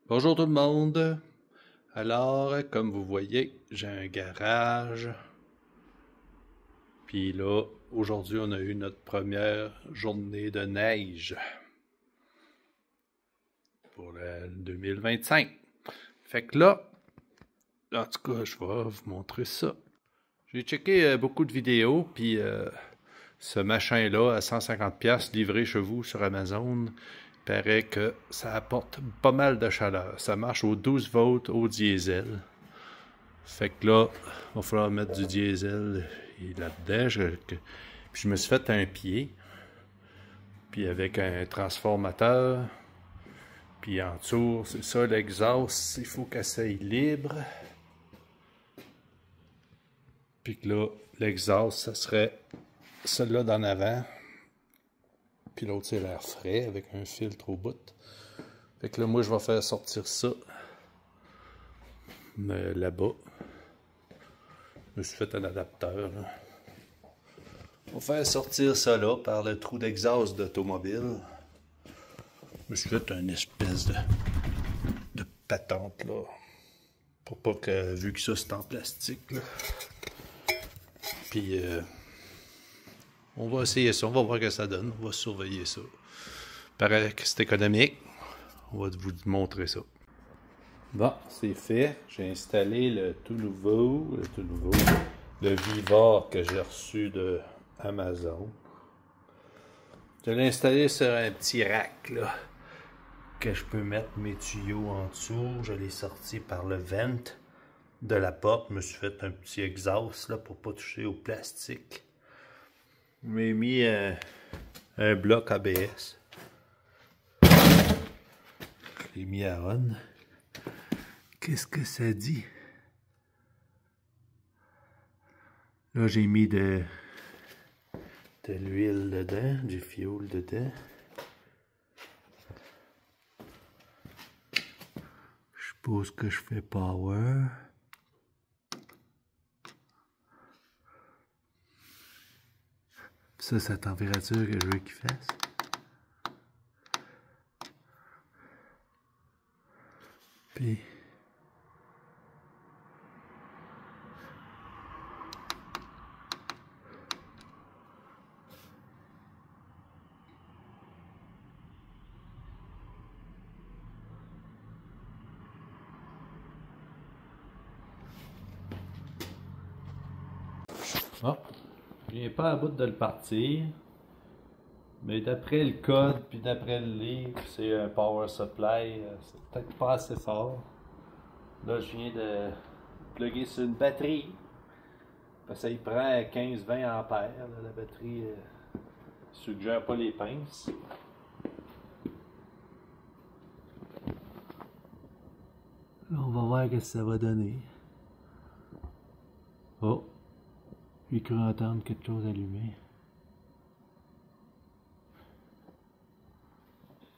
Bonjour tout le monde. Alors, comme vous voyez, j'ai un garage. Puis là, aujourd'hui, on a eu notre première journée de neige pour le 2025. Fait que là, en tout cas, je vais vous montrer ça. J'ai checké beaucoup de vidéos, puis ce machin-là, à 150$ livré chez vous sur Amazon, paraît que ça apporte pas mal de chaleur. Ça marche au 12 volts au diesel. Fait que là, il va falloir mettre du diesel là-dedans. Puis je me suis fait un pied. Puis avec un transformateur. Puis en dessous, c'est ça l'exhaust. Il faut qu'elle soit libre. Puis que là, l'exhaust, ça serait celui-là d'en avant. Puis l'autre, c'est l'air frais avec un filtre au bout. Fait que là, moi, je vais faire sortir ça là-bas. Je me suis fait un adapteur. Là. On va faire sortir ça là par le trou d'exhaust d'automobile. Je me suis fait une espèce de patente là. Pour pas que, vu que ça c'est en plastique là. Puis on va essayer ça, on va voir ce que ça donne, on va surveiller ça. Paraît que c'est économique, on va vous montrer ça. Bon, c'est fait, j'ai installé le tout nouveau, le Vivar que j'ai reçu de Amazon. Je l'ai installé sur un petit rack là, que je peux mettre mes tuyaux en dessous. Je l'ai sorti par le vent de la porte, je me suis fait un petit exhaust là pour pas toucher au plastique. Je m'ai mis un bloc ABS. Je l'ai mis à on. Qu'est-ce que ça dit? Là, j'ai mis de l'huile dedans, du fioul dedans. Je suppose que je fais power. Ça, c'est la température que je veux qu'il fasse. Puis... Oh, je viens pas à bout de le partir. Mais d'après le code, puis d'après le livre, c'est un power supply. C'est peut-être pas assez fort. Là, je viens de plugger sur une batterie. Parce que ça y prend 15-20 ampères. Là, la batterie suggère pas les pinces. Là, on va voir ce que ça va donner. Oh! J'ai cru entendre quelque chose allumer.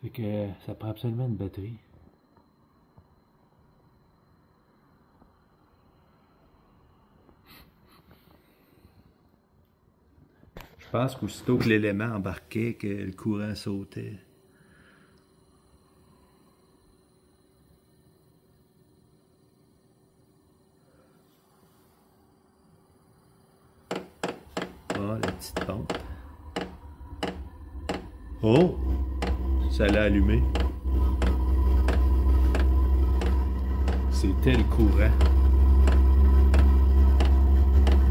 Fait que ça prend absolument une batterie. Je pense qu'aussitôt que l'élément embarquait, que le courant sautait. Ah, la petite pompe. Oh! Ça l'a allumé. C'était le courant.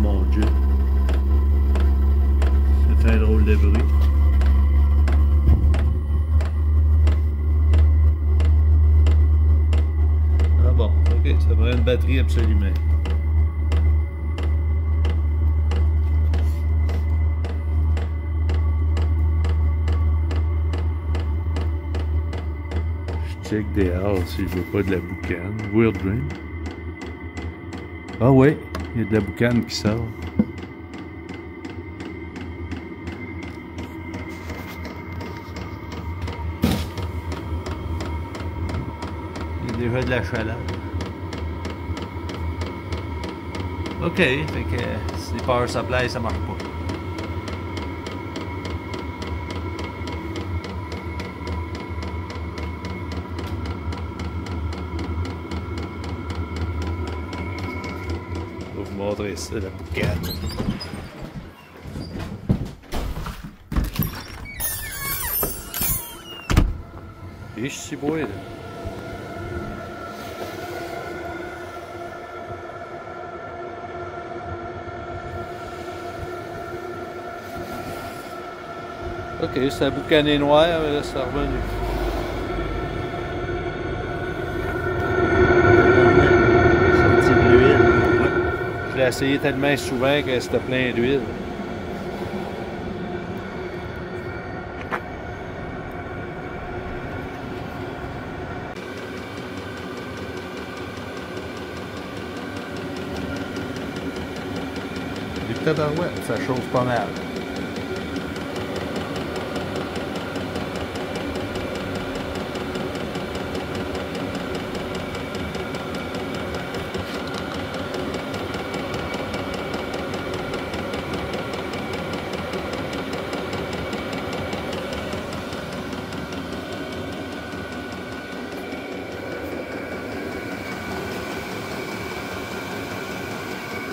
Mon Dieu. Ça fait un drôle de bruit. Ah bon, ok, ça prend une batterie absolument. Check dehors si je veux pas de la boucane. Weird Dream. Ah ouais, il y a de la boucane qui sort. Il y a déjà de la chaleur. Ok, fait que si les power supply ça marche pas. montrer ça, la boucane. Et je suis beau, là. Ok, c'est un boucané noir, mais là, c'est revenu. Sorti de l'huile. Ouais. Je l'ai essayé tellement souvent que c'était plein d'huile. Du tabarouette, ça chauffe pas mal.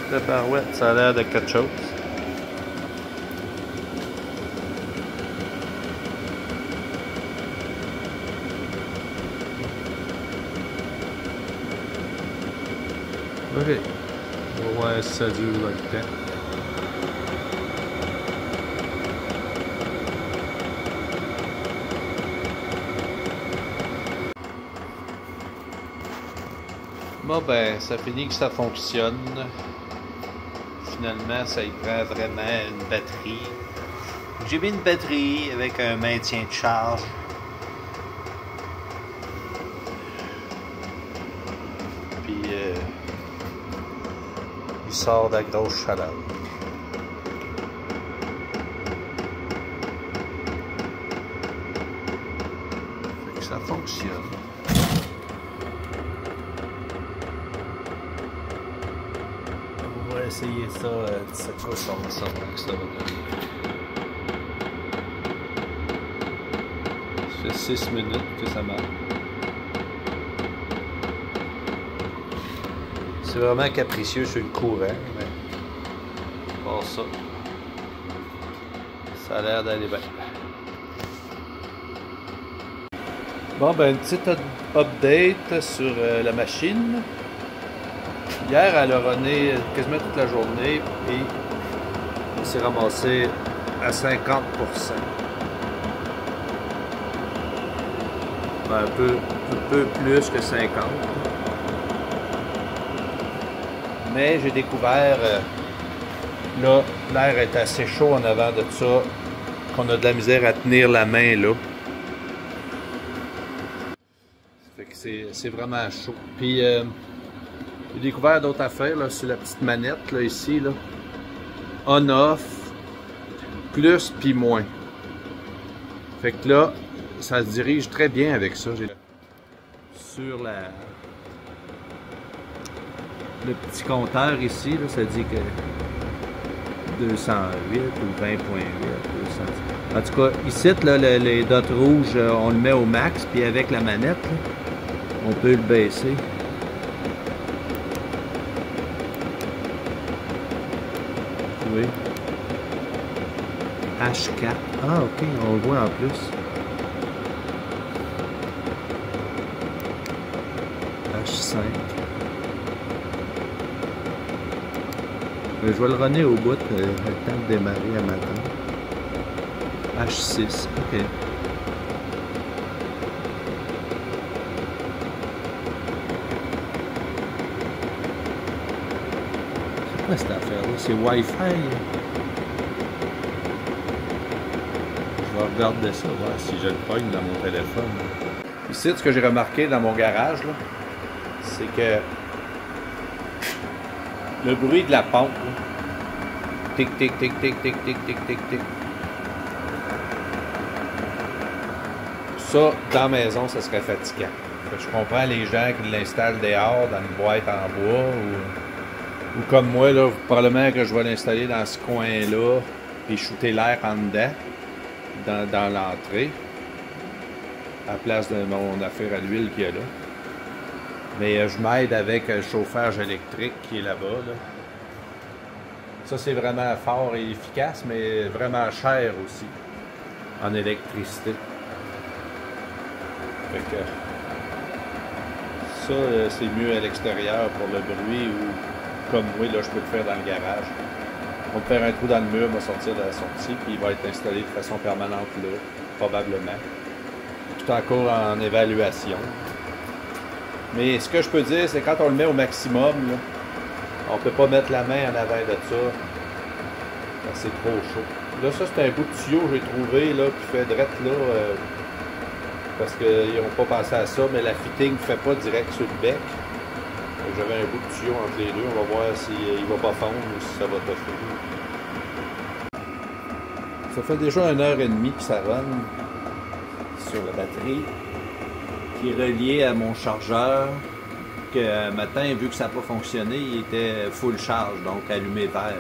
Tabarouette, ça a l'air de quelque chose. Ok. On va voir si ça dure dans le temps. Bon ben, ça finit que ça fonctionne. Finalement, ça y prend vraiment une batterie. J'ai mis une batterie avec un maintien de charge. Puis, il sort de la grosse chaleur. Fait que ça fonctionne. On va essayer ça, cette fois, ça va savoir que ça va donner. Ça fait 6 minutes que ça marche. C'est vraiment capricieux sur le courant, mais pour ça, ça a l'air d'aller bien. Bon, ben, une petite update sur la machine. Hier, elle a runné quasiment toute la journée et elle s'est ramassée à 50%. Ben, un peu plus que 50%. Mais j'ai découvert, là, l'air est assez chaud en avant de ça, qu'on a de la misère à tenir la main là. Ça fait que c'est vraiment chaud. Puis, j'ai découvert d'autres affaires là, sur la petite manette là, ici. Là. On-off, plus puis moins. Fait que là, ça se dirige très bien avec ça. Sur le petit compteur ici, là, ça dit que 208 ou 20.8. En tout cas, ici, là, les dots rouges, on le met au max, puis avec la manette, là, on peut le baisser. Oui. H4. Ah, ok, on le voit en plus. H5. Je vais le runner au bout, le temps de démarrer à matin. H6, ok. C'est quoi cette affaire-là? C'est Wi-Fi. Je vais regarder ça, voir si je le pogne dans mon téléphone. Ici, ce que j'ai remarqué dans mon garage, c'est que le bruit de la pompe, tic, tic, tic, tic, tic, tic, tic, tic, tic. Ça, dans la maison, ça serait fatigant. Je comprends les gens qui l'installent dehors, dans une boîte en bois, ou comme moi, là, probablement que je vais l'installer dans ce coin-là, puis shooter l'air en dedans, dans l'entrée, à la place de mon affaire à l'huile qu'il y a là. Mais je m'aide avec le chauffage électrique qui est là-bas. Là. Ça, c'est vraiment fort et efficace, mais vraiment cher aussi en électricité. Fait que ça, c'est mieux à l'extérieur pour le bruit ou comme moi, là, je peux le faire dans le garage. On va faire un trou dans le mur, on va sortir de la sortie, puis il va être installé de façon permanente là, probablement. Tout encore en évaluation. Mais ce que je peux dire, c'est quand on le met au maximum, là, on ne peut pas mettre la main en avant de ça. C'est trop chaud. Là, ça, c'est un bout de tuyau que j'ai trouvé, là, qui fait drette là, parce qu'ils n'ont pas pensé à ça, mais la fitting ne fait pas direct sur le bec. J'avais un bout de tuyau entre les deux. On va voir s'il ne va pas fondre ou si ça va toffer. Ça fait déjà 1h30 que ça run sur la batterie qui est reliée à mon chargeur. Que matin, vu que ça n'a pas fonctionné, il était full charge, donc allumé vert.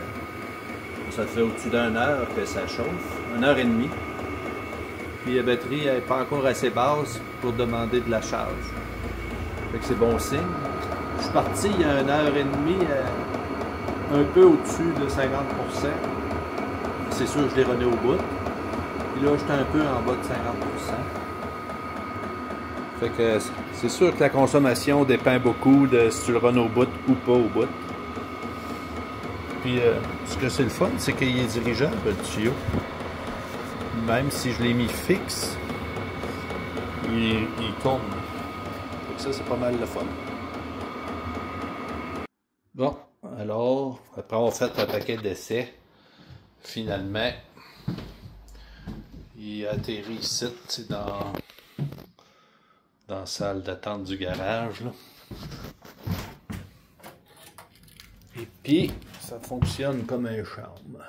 Ça fait au-dessus d'1 heure que ça chauffe, 1h30. Puis la batterie n'est pas encore assez basse pour demander de la charge. Fait que c'est bon signe. Je suis parti il y a 1h30, un peu au-dessus de 50%. C'est sûr que je l'ai runné au bout. Puis là, j'étais un peu en bas de 50%. Fait que c'est sûr que la consommation dépend beaucoup de si tu le runs au bout ou pas au bout. Puis ce que c'est le fun, c'est qu'il est dirigeable, le tuyau. Même si je l'ai mis fixe, il tourne. Donc ça, c'est pas mal le fun. Bon, alors, après avoir fait un paquet d'essais, finalement, il a atterri ici, dans la salle d'attente du garage, là. Et puis, ça fonctionne comme un charme.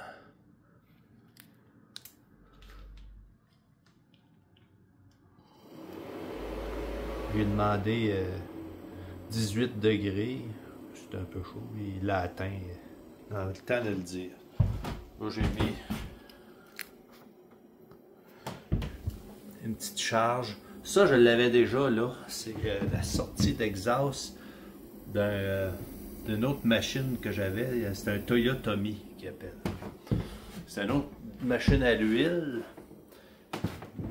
J'ai demandé 18 degrés. C'était un peu chaud. Il l'a atteint dans le temps de le dire. Là, j'ai mis une petite charge. Ça, je l'avais déjà là. C'est la sortie d'exhaust d'une autre machine que j'avais. C'est un Toyotomi qui appelle. C'est une autre machine à l'huile.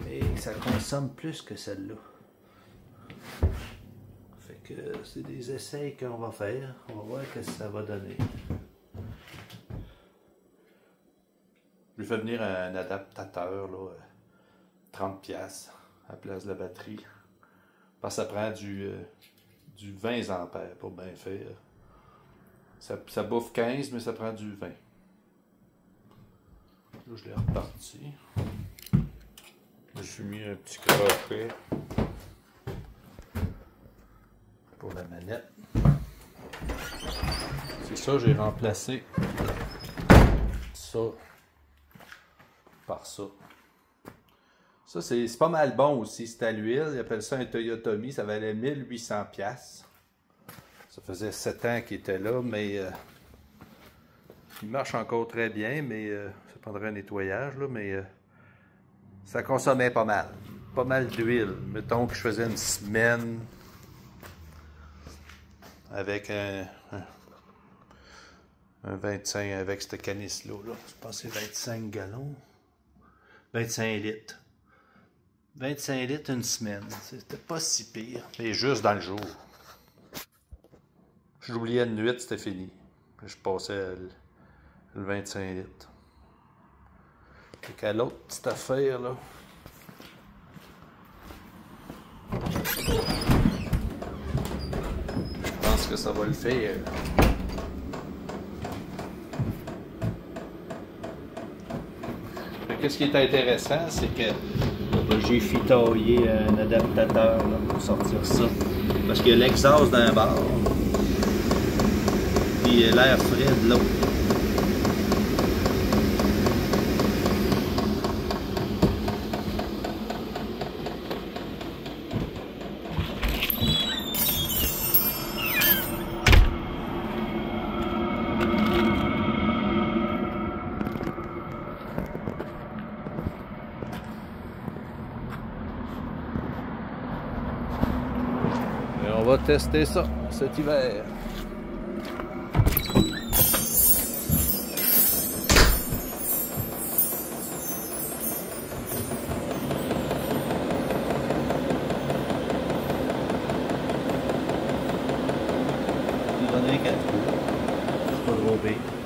Mais ça consomme plus que celle-là. Fait que c'est des essais qu'on va faire. On va voir ce que ça va donner. Je vais faire venir un adaptateur, là, 30$ à la place de la batterie. Parce que ça prend du 20 ampères pour bien faire. Ça bouffe 15, mais ça prend du 20. Là, je l'ai reparti. J'ai mis un petit crochet pour la manette. C'est ça, j'ai remplacé ça par ça. Ça, c'est pas mal bon aussi. C'est à l'huile. Ils appellent ça un Toyotomi. Ça valait 1800$. Ça faisait 7 ans qu'il était là, mais il marche encore très bien, mais ça prendrait un nettoyage, là, mais ça consommait pas mal. Pas mal d'huile. Mettons que je faisais une semaine avec un 25, avec cette canisse-là. Là. Je pense que c'est 25 gallons. 25 litres. 25 litres une semaine. C'était pas si pire. Mais juste dans le jour. Je l'oubliais de nuit, c'était fini. Je passais le 25 litres. Fait qu'à l'autre petite affaire, là. Je pense que ça va le faire. Qu'est-ce qui est intéressant, c'est que j'ai fitaillé un adaptateur là, pour sortir ça. Parce qu'il y a l'exhaust d'un bord, puis l'air frais de l'autre. On va tester ça cet hiver. 4 roues. C'est pas trop pire.